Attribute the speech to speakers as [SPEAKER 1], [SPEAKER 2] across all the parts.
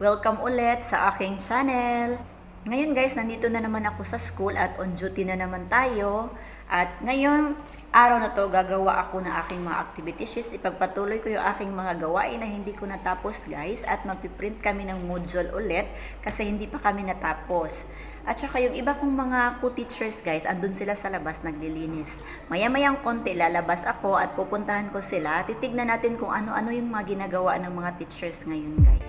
[SPEAKER 1] Welcome ulit sa aking channel. Ngayon guys, nandito na naman ako sa school at on duty na naman tayo. At ngayon, araw na to, gagawa ako ng aking mga activity sheets. Ipagpatuloy ko yung aking mga gawain na hindi ko natapos guys. At magpiprint kami ng module ulit kasi hindi pa kami natapos. At saka yung iba kong mga co-teachers guys, andun sila sa labas naglilinis. Maya-mayang konti, lalabas ako at pupuntahan ko sila. Titignan natin kung ano-ano yung mga ginagawa ng mga teachers ngayon guys.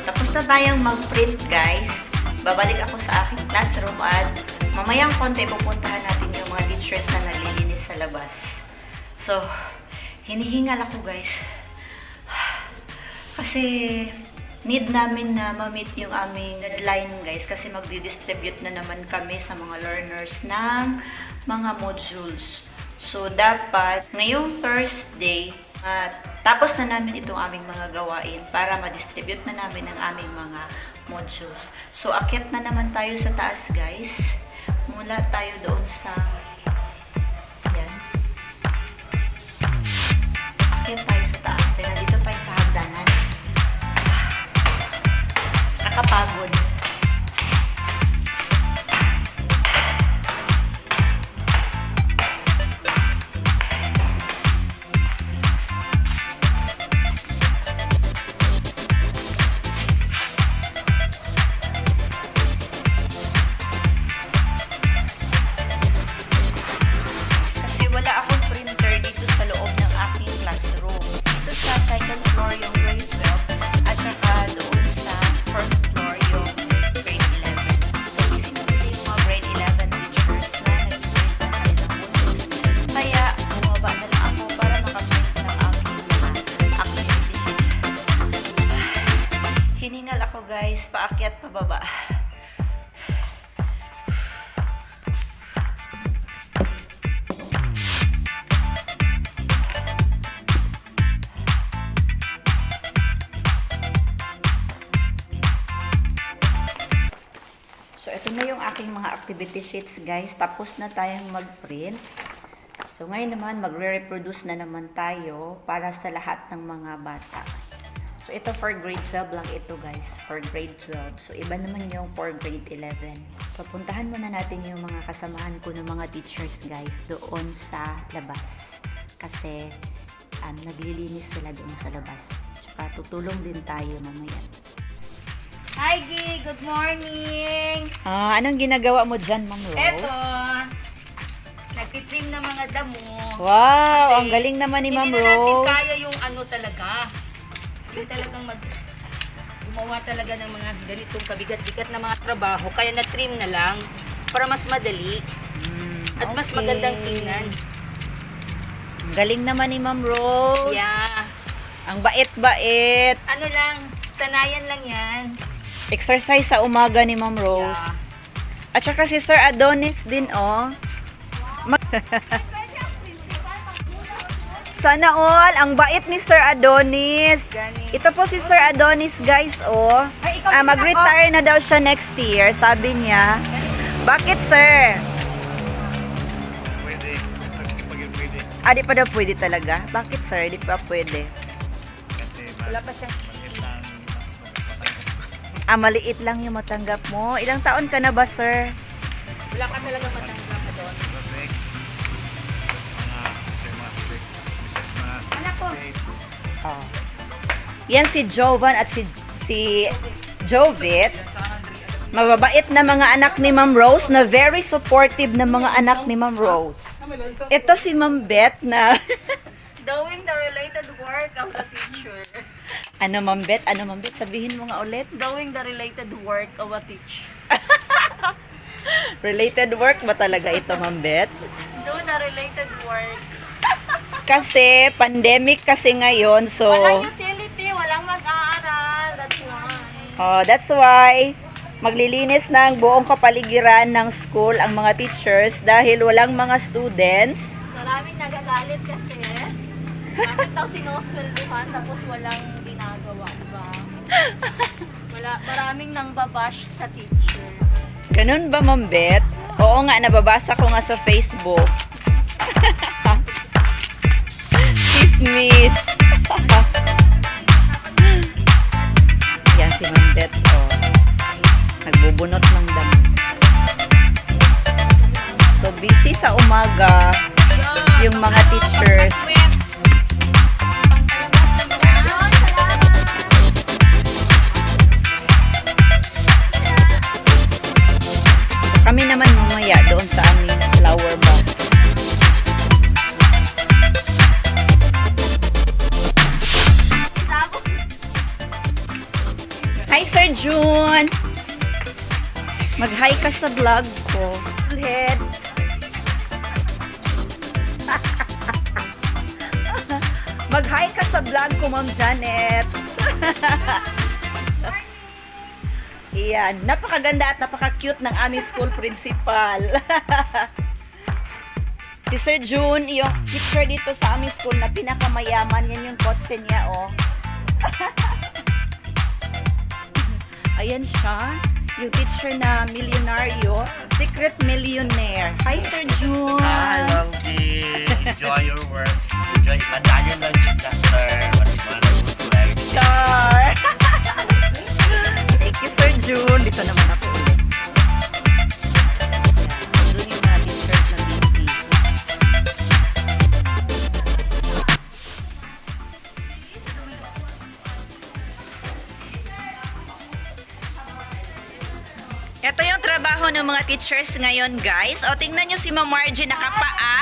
[SPEAKER 1] Tapos na tayong mag-print guys. Babalik ako sa aking classroom at mamayang konti pupuntahan natin yung mga teachers na naglilinis sa labas. So, hinihingal ako guys. Kasi need namin na ma-meet yung aming deadline guys kasi magdi-distribute na naman kami sa mga learners ng mga modules. So, dapat ngayong Thursday tapos na namin itong aming mga gawain para ma-distribute na namin ang aming mga modules. So, akyat na naman tayo sa taas, guys. Mula tayo doon sa yan. Akyat tayo sa taas. Nandito tayo sa hagdanan. Nakapagod. Hiningal ako guys, paakyat pababa. So ito na yung aking mga activity sheets guys. Tapos na tayong mag-print. So ngayon naman magre-reproduce na naman tayo para sa lahat ng mga bata. So, ito for grade 12 lang ito guys. For grade 12. So, iba naman yung for grade 11. So, puntahan muna natin yung mga kasamahan ko ng mga teachers guys doon sa labas. Kasi, naglilinis sila doon sa labas. Tsaka, tutulong din tayo mamaya.
[SPEAKER 2] Hi, Gi! Good morning!
[SPEAKER 1] Anong ginagawa mo dyan, Ma'am Rose?
[SPEAKER 2] Eto, nagtitrim ng mga damo.
[SPEAKER 1] Wow! Ang galing naman ni Ma'am Rose.
[SPEAKER 2] Hindi na natin kaya yung ano talaga. Yung talagang gumawa talaga ng mga ganitong kabigat-bigat na mga trabaho. Kaya na-trim na lang para mas madali at mas magandang tingnan.
[SPEAKER 1] Ang galing naman ni Ma'am Rose.
[SPEAKER 2] Yeah.
[SPEAKER 1] Ang bait-bait.
[SPEAKER 2] Ano lang, sanayan lang yan.
[SPEAKER 1] Exercise sa umaga ni Ma'am Rose.
[SPEAKER 2] Yeah.
[SPEAKER 1] At saka si Sir Adonis din, oh. Sana all, ang bait ni Sir Adonis. Ito po si Sir Adonis, guys, oh. Mag-retire na daw siya next year, sabi niya. Bakit, sir?
[SPEAKER 3] Pwede. Pwede.
[SPEAKER 1] Di pa daw pwede talaga? Bakit, sir? Di pa pwede.
[SPEAKER 3] Kasi
[SPEAKER 2] Wala pa siya.
[SPEAKER 1] Maliit lang yung matanggap mo. Ilang taon ka na ba, sir?
[SPEAKER 2] Wala ka talaga matanggap ka doon. Anak ko.
[SPEAKER 1] Oh. Yan si Jovan at si Jovit. Mababait na mga anak ni Ma'am Rose, na very supportive na mga anak ni Ma'am Rose. Ito si Ma'am Beth na
[SPEAKER 2] Doing the related work of a teacher.
[SPEAKER 1] Ano, Ma'am Bet? Ano, Ma'am Bet? Sabihin mo nga ulit.
[SPEAKER 2] Doing the related work of a teacher.
[SPEAKER 1] Related work ba talaga ito, Ma'am Bet?
[SPEAKER 2] Do the related work.
[SPEAKER 1] Kasi, pandemic kasi ngayon, so...
[SPEAKER 2] Walang utility, walang mag-aaral. That's why.
[SPEAKER 1] Oh, that's why maglilinis ng buong kapaligiran ng school ang mga teachers dahil walang mga students.
[SPEAKER 2] Maraming nagagalit kasi. Bakit daw sinoswelduhan tapos walang ginagawa, diba? Maraming nang babash sa teacher.
[SPEAKER 1] Ganun ba, Ma'am Bet? Oo nga, nababasa ko nga sa Facebook. Chismis. Yan si Ma'am Bet, oh. Nagbubunot ng damo. So, busy sa umaga yung mga teachers. Kami naman mamaya doon sa aming flower box. Hi, Sir June! Mag-hi ka sa vlog ko. Head. Mag-hi ka sa vlog ko, Ma'am Janet. Iyan, napakaganda at napaka-cute ng aming school principal. Si Sir June, yung teacher dito sa aming school na pinakamayaman, yan yung kotse niya, oh. Ayan siya, yung teacher na milyonaryo, secret millionaire. Hi, Sir June!
[SPEAKER 4] Hi, Lovely. Enjoy your work. Enjoy. Madali lang siya, sir. What's like?
[SPEAKER 1] Char! Thank you, Sir June. Dito naman ako ulit. Doon yung mga teachers na busy. Ito yung trabaho ng mga teachers ngayon, guys. O, tingnan nyo si Ma'am Margie nakapaa.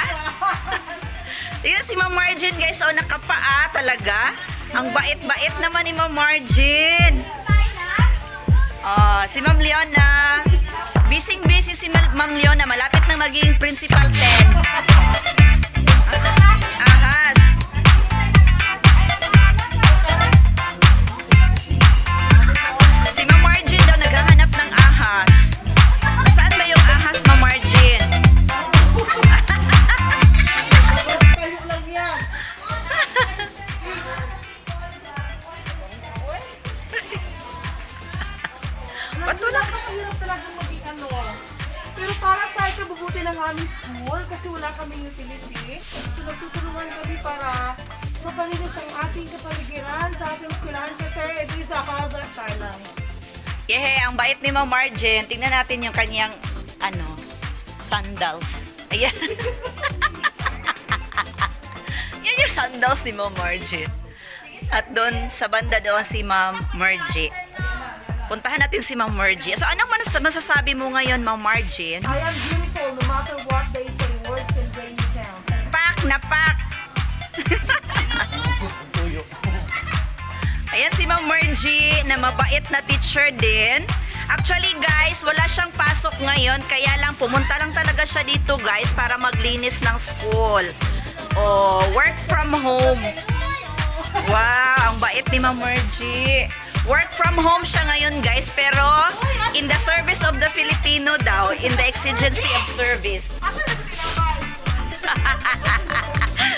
[SPEAKER 1] Tingnan si Ma'am Margie, guys. O, nakapaa talaga. Ang bait-bait naman ni Ma'am Margie. Si Ma'am Leona. Busy-busy si Ma'am Leona. Malapit na maging Principal 10. Ahas. Si Ma'am Margie daw naghahanap ng ahas. Saan ba yung ahas, Ma'am Margie?
[SPEAKER 5] Ba't wala ka mahirap talagang maging ano? Pero para sa akin, mabuti ng aming school kasi wala kaming utility. So nagtutulungan kami para mapalinis ang ating kapaligiran sa ating eskwelahan kasi ito is a hazard lang.
[SPEAKER 1] Yehe, ang bait ni Ma'am Margie. Tingnan natin yung kanyang, sandals. Ayan. Yan yung sandals ni Ma'am Margie. At doon, sa banda doon si Ma'am Margie. Puntahan natin si Ma'am Margie. So, anong masasabi mo ngayon, Ma'am Margie?
[SPEAKER 5] I am beautiful no matter what they say, words can bring you down.
[SPEAKER 1] Pak na pak! Ayan si Ma'am Margie na mabait na teacher din. Actually guys, wala siyang pasok ngayon kaya lang pumunta lang talaga siya dito guys para maglinis ng school. Oh, work from home. Wow, ang bait ni Ma'am Margie. Work from home siya ngayon guys pero in the service of the Filipino daw, in the exigency of service.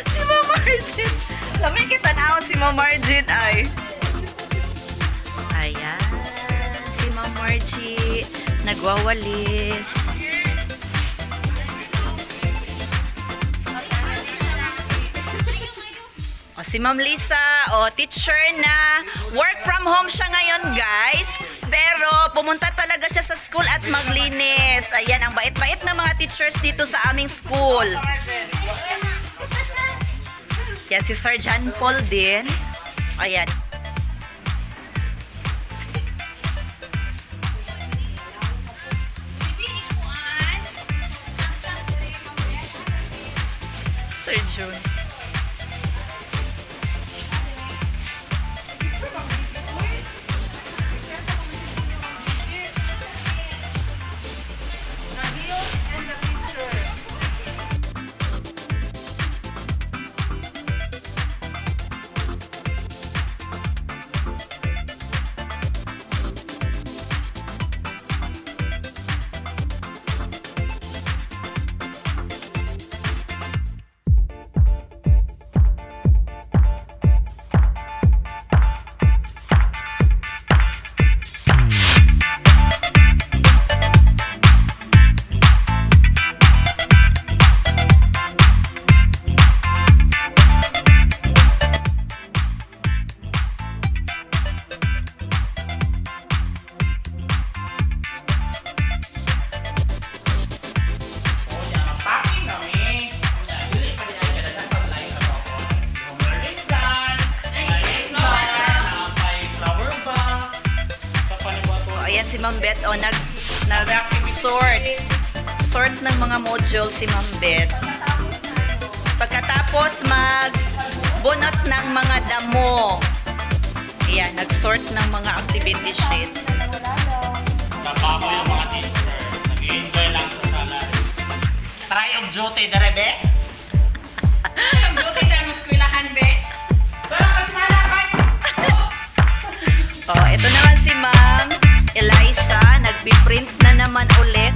[SPEAKER 1] Si Ma'am Margie. Lamig kita na si Ma'am Margie ay. Ayan, si Ma'am Margie nagwawalis. O, si Ma'am Lisa, teacher na work from home siya ngayon guys. Pero pumunta talaga siya sa school at maglinis. Ayan, ang bait-bait na mga teachers dito sa aming school. Yan si Sir John Paul din. Ayan. Sir June. Ayan si Ma'am Beth, nag-sort. Sort ng mga module si Ma'am Beth. Pagkatapos magbunot ng mga damo. Ayan, nag-sort ng mga activity sheets.
[SPEAKER 4] Trabaho yung mga teachers. Nag-enjoy lang sa sala. Try of duty, Darebe.
[SPEAKER 5] Duty sa among eskwelahan, be.
[SPEAKER 1] Oh, ito naman si Ma'am Eliza, nagpiprint na naman ulit.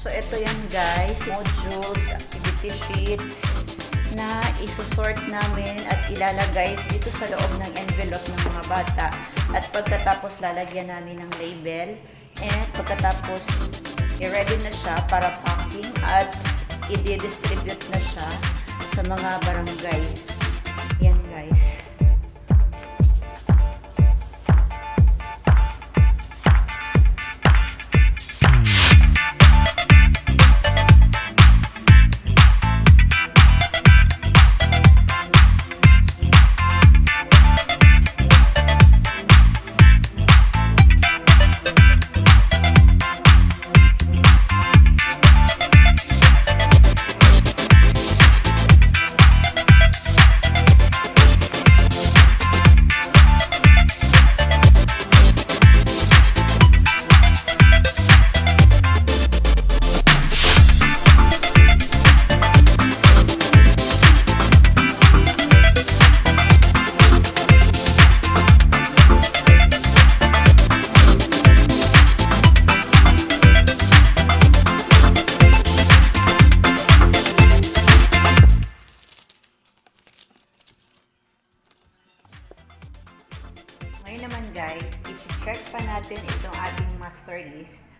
[SPEAKER 1] So, ito yan guys, modules, activity sheets na isusort namin at ilalagay dito sa loob ng envelope ng mga bata. At pagkatapos lalagyan namin ng label and pagkatapos i-ready na siya para packing at i-distribute na siya sa mga barangay. Yan guys. Ngayon naman guys, i-check pa natin itong ating master list